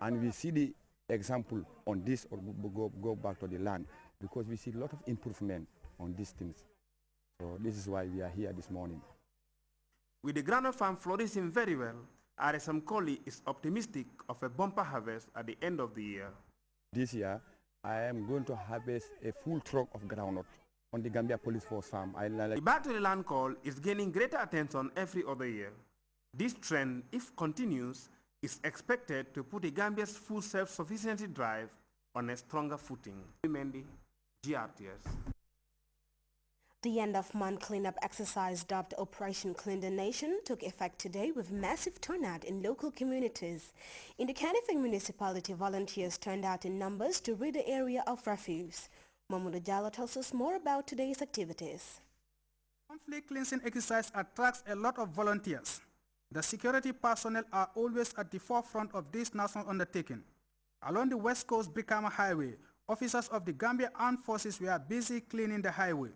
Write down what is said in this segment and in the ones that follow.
And we see the example on this, or go back to the land, because we see a lot of improvement on these things. So this is why we are here this morning. With the groundnut farm flourishing very well, RSM Koli is optimistic of a bumper harvest at the end of the year. This year, I am going to harvest a full truck of groundnut on the Gambia Police Force farm. The Back to the Land call is gaining greater attention every other year. This trend, if continues, is expected to put the Gambia's full self-sufficiency drive on a stronger footing. Mendy, GRTS. The end-of-month cleanup exercise dubbed Operation Clean the Nation took effect today with massive turnout in local communities. In the Kanifing municipality, volunteers turned out in numbers to rid the area of refuse. Mamudu Jallo tells us more about today's activities. Conflict cleansing exercise attracts a lot of volunteers. The security personnel are always at the forefront of this national undertaking. Along the West Coast Brikama Highway, officers of the Gambia Armed Forces were busy cleaning the highway.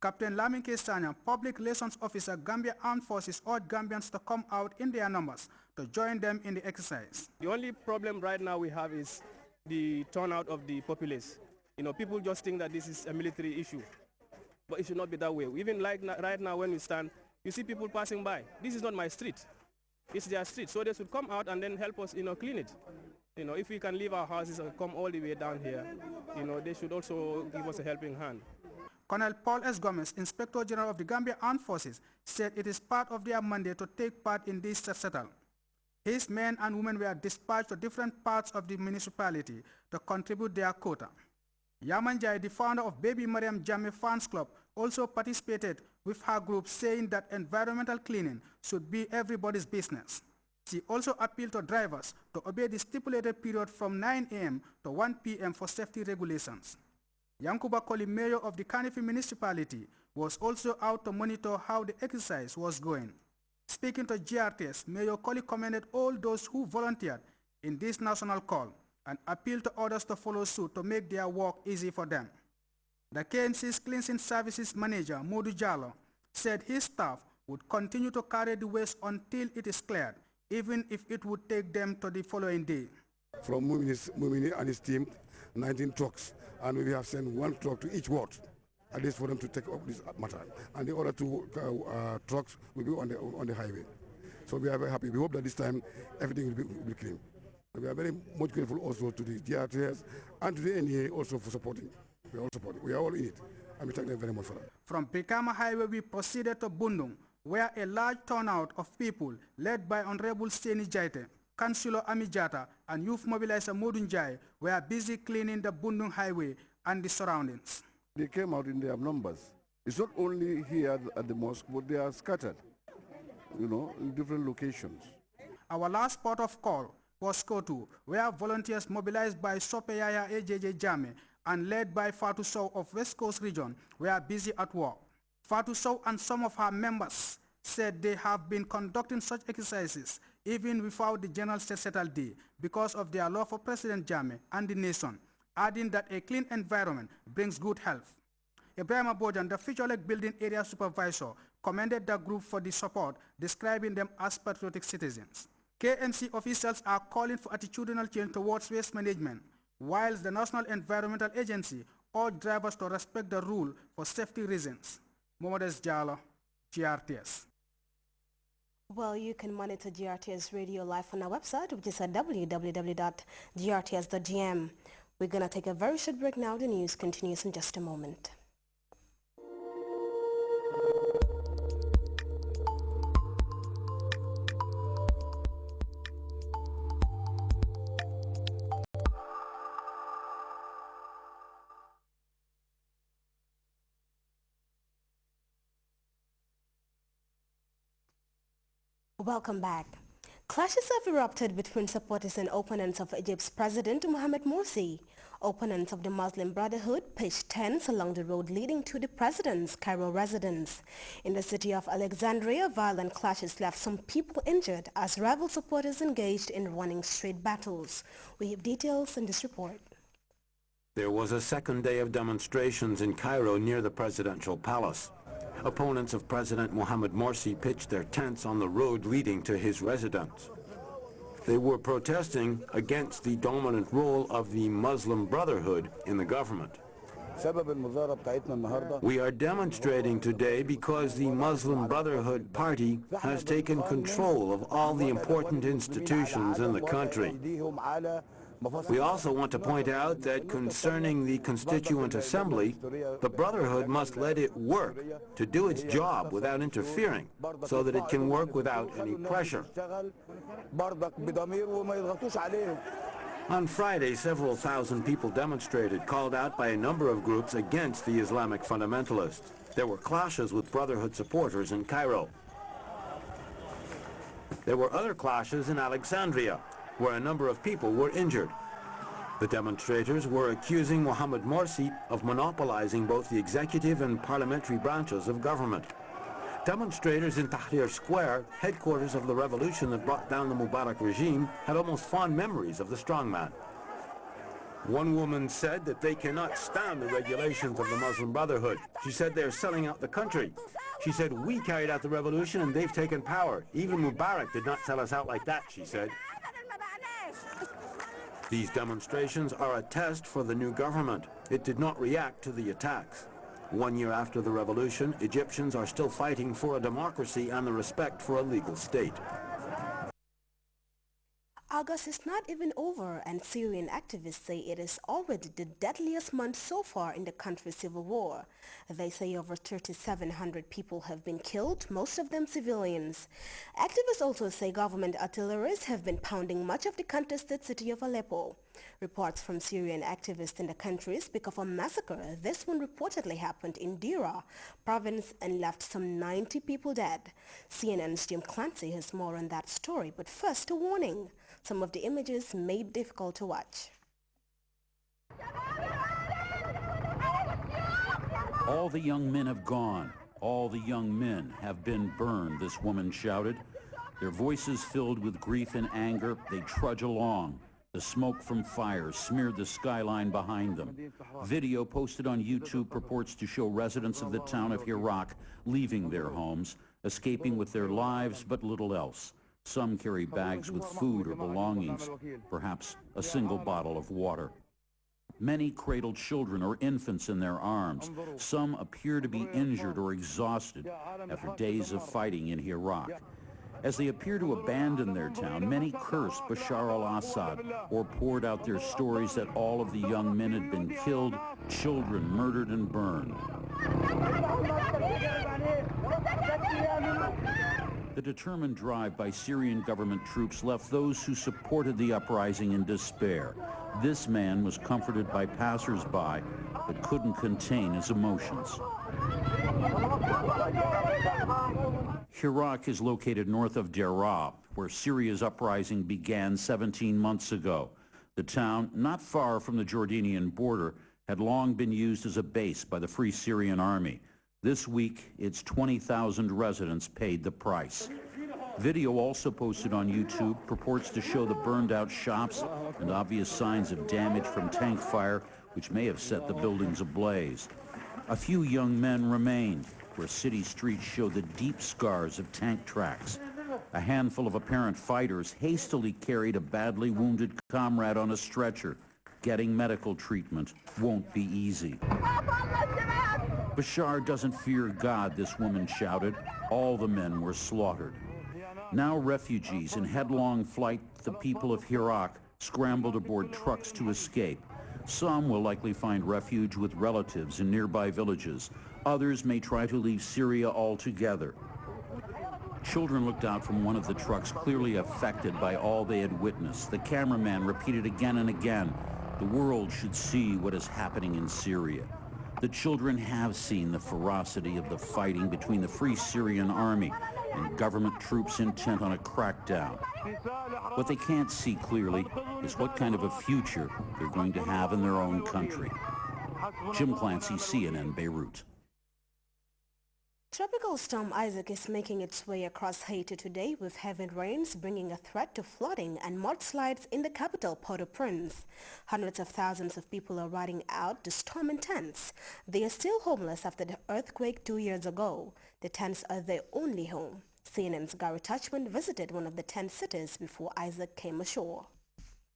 Captain Laminke Sanya, Public Relations Officer, Gambia Armed Forces, urged Gambians to come out in their numbers to join them in the exercise. The only problem right now we have is the turnout of the populace. You know, people just think that this is a military issue, but it should not be that way. Even like right now when we stand, you see people passing by. This is not my street. It's their street, so they should come out and then help us, clean it. If we can leave our houses and come all the way down here, they should also give us a helping hand. Colonel Paul S. Gomez, Inspector General of the Gambia Armed Forces, said it is part of their mandate to take part in this settle. His men and women were dispatched to different parts of the municipality to contribute their quota. Yamanjai, the founder of Baby Mariam Jammeh Fans Club, also participated with her group, saying that environmental cleaning should be everybody's business. She also appealed to drivers to obey the stipulated period from 9 a.m. to 1 p.m. for safety regulations. Yankuba Koli, mayor of the Kanifing municipality, was also out to monitor how the exercise was going. Speaking to GRTS, Mayor Koli commended all those who volunteered in this national call and appealed to others to follow suit to make their work easy for them. The KMC's Cleansing Services Manager, Modu Jallo, said his staff would continue to carry the waste until it is cleared, even if it would take them to the following day. From Mumini and his team, 19 trucks, and we have sent 1 truck to each ward, at least for them to take up this matter. And the other 2 trucks will be on the highway. So we are very happy. We hope that this time everything will be clean. And we are very much grateful also to the GRTS and to the NEA also for supporting. We are all supporting. We are all in it, and we thank them very much for that. From Brikama Highway, we proceeded to Bundung, where a large turnout of people, led by Honorable Seni Jaite, Councillor Amijata, and youth mobilizer Modunjai, were busy cleaning the Bundung Highway and the surroundings. They came out in their numbers. It's not only here at the mosque, but they are scattered, in different locations. Our last port of call was Kotu, where volunteers mobilized by Sopeyaya AJJ Jame and led by Fatou Sow of West Coast Region were busy at work. Fatou Sow and some of her members said they have been conducting such exercises even without the General State Settled Day because of their love for President Jammeh and the nation, adding that a clean environment brings good health. Ibrahim Abojan, the Future Lake Building Area Supervisor, commended the group for the support, describing them as patriotic citizens. KMC officials are calling for attitudinal change towards waste management, whilst the National Environmental Agency urged drivers to respect the rule for safety reasons. Momodes Jallo, GRTS. Well, you can monitor GRTS Radio live on our website, which is at www.grts.gm. We're going to take a very short break now. The news continues in just a moment. Welcome back. Clashes have erupted between supporters and opponents of Egypt's President Mohamed Morsi. Opponents of the Muslim Brotherhood pitched tents along the road leading to the president's Cairo residence. In the city of Alexandria, violent clashes left some people injured as rival supporters engaged in running street battles. We have details in this report. There was a second day of demonstrations in Cairo near the presidential palace. Opponents of President Mohamed Morsi pitched their tents on the road leading to his residence. They were protesting against the dominant role of the Muslim Brotherhood in the government. We are demonstrating today because the Muslim Brotherhood Party has taken control of all the important institutions in the country. We also want to point out that concerning the Constituent Assembly, the Brotherhood must let it work to do its job without interfering, so that it can work without any pressure. On Friday, several thousand people demonstrated, called out by a number of groups against the Islamic fundamentalists. There were clashes with Brotherhood supporters in Cairo. There were other clashes in Alexandria, where a number of people were injured. The demonstrators were accusing Mohamed Morsi of monopolizing both the executive and parliamentary branches of government. Demonstrators in Tahrir Square, headquarters of the revolution that brought down the Mubarak regime, had almost fond memories of the strongman. One woman said that they cannot stand the regulations of the Muslim Brotherhood. She said they're selling out the country. She said, we carried out the revolution and they've taken power. Even Mubarak did not sell us out like that, she said. These demonstrations are a test for the new government. It did not react to the attacks. 1 year after the revolution, Egyptians are still fighting for a democracy and the respect for a legal state. August is not even over, and Syrian activists say it is already the deadliest month so far in the country's civil war. They say over 3,700 people have been killed, most of them civilians. Activists also say government artilleries have been pounding much of the contested city of Aleppo. Reports from Syrian activists in the country speak of a massacre. This one reportedly happened in Dira province and left some 90 people dead. CNN's Jim Clancy has more on that story, but first a warning. Some of the images may be difficult to watch. All the young men have gone. All the young men have been burned, this woman shouted. Their voices filled with grief and anger, they trudge along. The smoke from fires smeared the skyline behind them. Video posted on YouTube purports to show residents of the town of Hirak leaving their homes, escaping with their lives but little else. Some carry bags with food or belongings, perhaps a single bottle of water. Many cradle children or infants in their arms. Some appear to be injured or exhausted after days of fighting in Hirak. As they appear to abandon their town, many cursed Bashar al-Assad or poured out their stories that all of the young men had been killed, children murdered and burned. The determined drive by Syrian government troops left those who supported the uprising in despair. This man was comforted by passers-by, but couldn't contain his emotions. Hirak is located north of Deraa, where Syria's uprising began 17 months ago. The town, not far from the Jordanian border, had long been used as a base by the Free Syrian Army. This week, its 20,000 residents paid the price. Video also posted on YouTube purports to show the burned-out shops and obvious signs of damage from tank fire, which may have set the buildings ablaze. A few young men remained, where city streets show the deep scars of tank tracks. A handful of apparent fighters hastily carried a badly wounded comrade on a stretcher. Getting medical treatment won't be easy. Bashar doesn't fear God, this woman shouted. All the men were slaughtered. Now refugees in headlong flight, the people of Hirak scrambled aboard trucks to escape. Some will likely find refuge with relatives in nearby villages. Others may try to leave Syria altogether. Children looked out from one of the trucks, clearly affected by all they had witnessed. The cameraman repeated again and again, the world should see what is happening in Syria. The children have seen the ferocity of the fighting between the Free Syrian Army and government troops intent on a crackdown. What they can't see clearly is what kind of a future they're going to have in their own country. Jim Clancy, CNN, Beirut. Tropical storm Isaac is making its way across Haiti today, with heavy rains bringing a threat to flooding and mudslides in the capital, Port-au-Prince. Hundreds of thousands of people are riding out the storm in tents. They are still homeless after the earthquake 2 years ago. The tents are their only home. CNN's Gary Touchman visited one of the tent cities before Isaac came ashore.